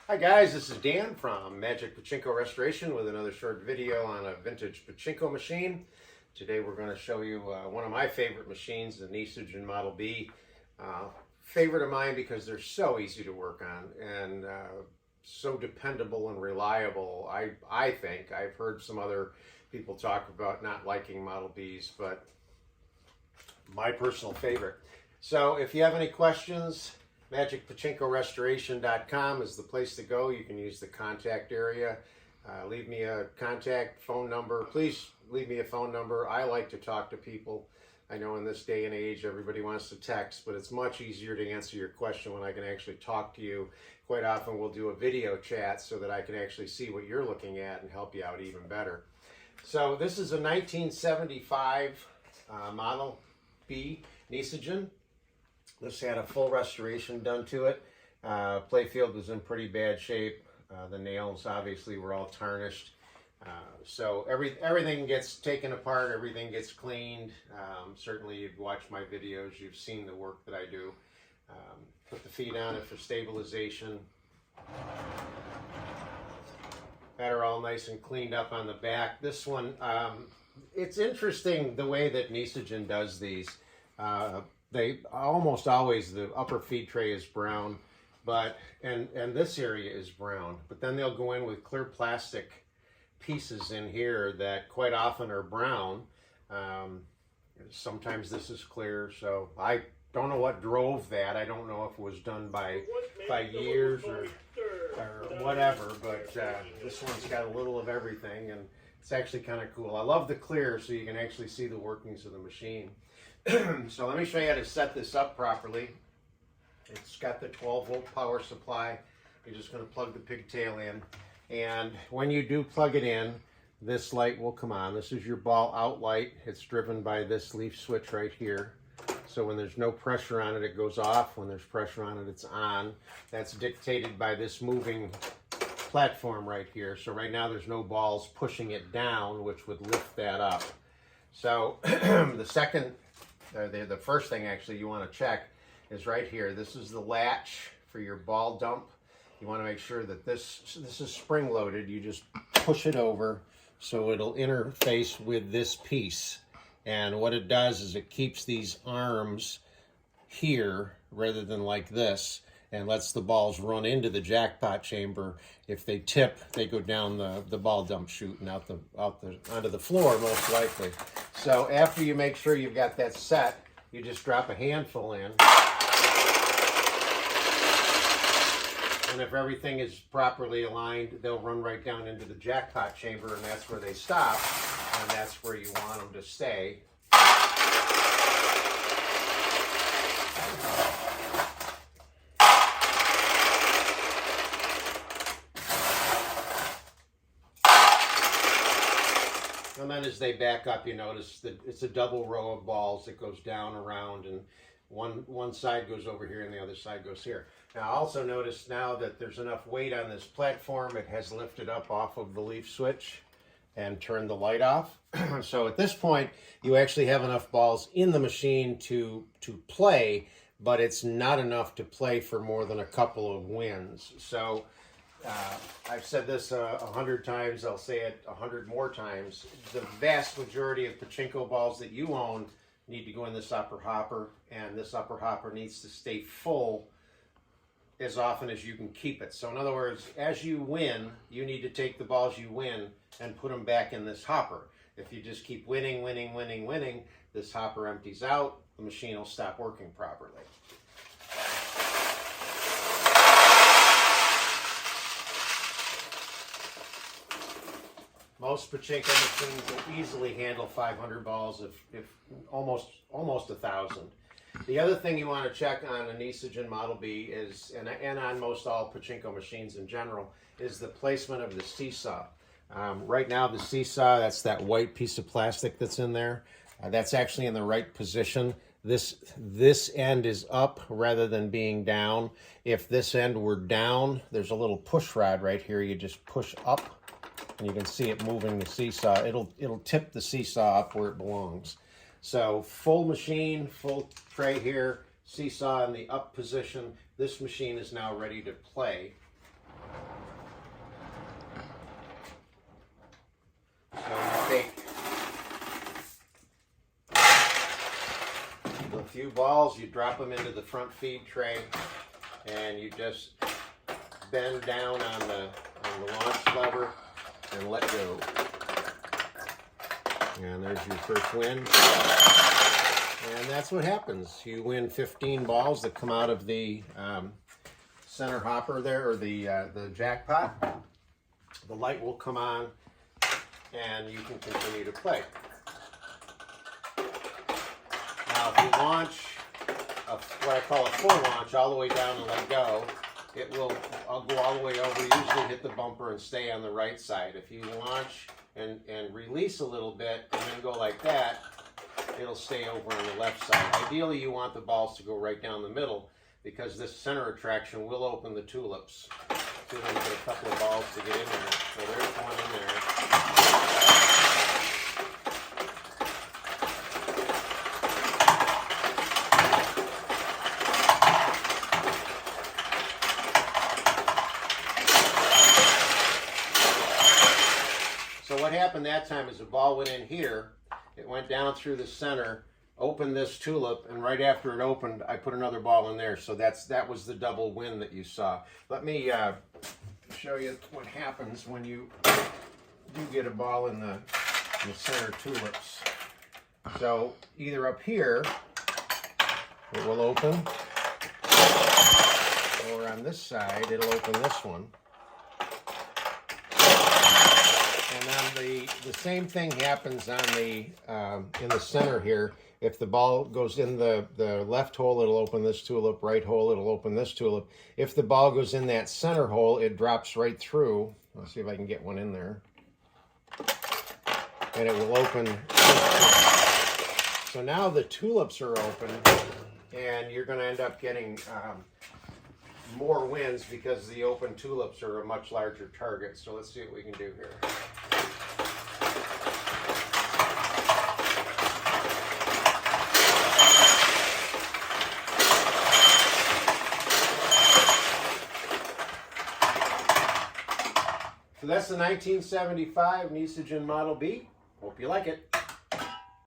Hi guys, this is Dan from Magic Pachinko Restoration with another short video on a vintage Pachinko machine. Today we're going to show you one of my favorite machines, the Nishijin Model B. Favorite of mine because they're so easy to work on and so dependable and reliable. I think. I've heard some other people talk about not liking Model Bs, but my personal favorite. So if you have any questions, MagicPachinkoRestoration.com is the place to go. You can use the contact area. Leave me a contact phone number. Please leave me a phone number. I like to talk to people. I know in this day and age everybody wants to text, but it's much easier to answer your question when I can actually talk to you. Quite often we'll do a video chat so that I can actually see what you're looking at and help you out even better. So this is a 1975 Model B Nishijin. This had a full restoration done to it. Playfield was in pretty bad shape. The nails obviously were all tarnished. So everything gets taken apart, everything gets cleaned. Certainly you've watched my videos, you've seen the work that I do. Put the feet on it for stabilization. Got her all nice and cleaned up on the back. This one, it's interesting the way that Nishijin does these. They almost always, the upper feed tray is brown, but and this area is brown, but then they'll go in with clear plastic pieces in here that quite often are brown. Sometimes this is clear, so I don't know what drove that. I don't know if it was done by years or whatever, but this one's got a little of everything, and it's actually kind of cool. I love the clear so you can actually see the workings of the machine. So let me show you how to set this up properly. It's got the 12-volt power supply. You're just going to plug the pigtail in, and when you do plug it in, this light will come on. This is your ball out light. It's driven by this leaf switch right here. So when there's no pressure on it, it goes off. When there's pressure on it, it's on. That's dictated by this moving platform right here. So right now there's no balls pushing it down, which would lift that up. So the first thing actually you want to check is right here. This is the latch for your ball dump. You want to make sure that this is spring loaded. You just push it over so it'll interface with this piece. And what it does is it keeps these arms here rather than like this, and lets the balls run into the jackpot chamber. If they tip, they go down the ball dump chute and onto the floor most likely. So after you make sure you've got that set, you just drop a handful in. And if everything is properly aligned, they'll run right down into the jackpot chamber, and that's where they stop, and that's where you want them to stay. And then as they back up, you notice that it's a double row of balls that goes down around, and one side goes over here and the other side goes here. Now also notice now that there's enough weight on this platform, it has lifted up off of the leaf switch and turned the light off. So at this point, you actually have enough balls in the machine to play, but it's not enough to play for more than a couple of wins. So I've said this 100 times, I'll say it 100 more times. The vast majority of pachinko balls that you own need to go in this upper hopper, and this upper hopper needs to stay full as often as you can keep it. So in other words, as you win, you need to take the balls you win and put them back in this hopper. If you just keep winning, this hopper empties out, the machine will stop working properly. Most pachinko machines will easily handle 500 balls, if almost 1,000. The other thing you want to check on a Nishijin Model B is, and on most all pachinko machines in general, is the placement of the seesaw. Right now the seesaw, that's that white piece of plastic that's in there. That's actually in the right position. This end is up rather than being down. If this end were down, there's a little push rod right here. You just push up, and you can see it moving the seesaw. It'll tip the seesaw up where it belongs. So full machine, full tray here, seesaw in the up position. This machine is now ready to play. few balls, you drop them into the front feed tray, and you just bend down on the launch lever and let go. And there's your first win. And that's what happens. You win 15 balls that come out of the center hopper there, or the jackpot. The light will come on, and you can continue to play. Now, if you launch what I call a full launch all the way down and let go, I'll go all the way over, usually hit the bumper and stay on the right side. If you launch and release a little bit and then go like that, it'll stay over on the left side. Ideally, you want the balls to go right down the middle, because this center attraction will open the tulips. See if I can get a couple of balls to get in there. So there's one in there. So what happened that time is the ball went in here, it went down through the center, opened this tulip, and right after it opened, I put another ball in there. So that was the double win that you saw. Let me show you what happens when you do get a ball in the center tulips. So either up here, it will open, or on this side, it'll open this one. And then the same thing happens on the in the center here. If the ball goes in the left hole, it'll open this tulip. Right hole, it'll open this tulip. If the ball goes in that center hole, it drops right through. Let's see if I can get one in there. And it will open. So now the tulips are open, and you're going to end up getting more wins because the open tulips are a much larger target. So let's see what we can do here. So that's the 1975 Nishijin Model B. Hope you like it.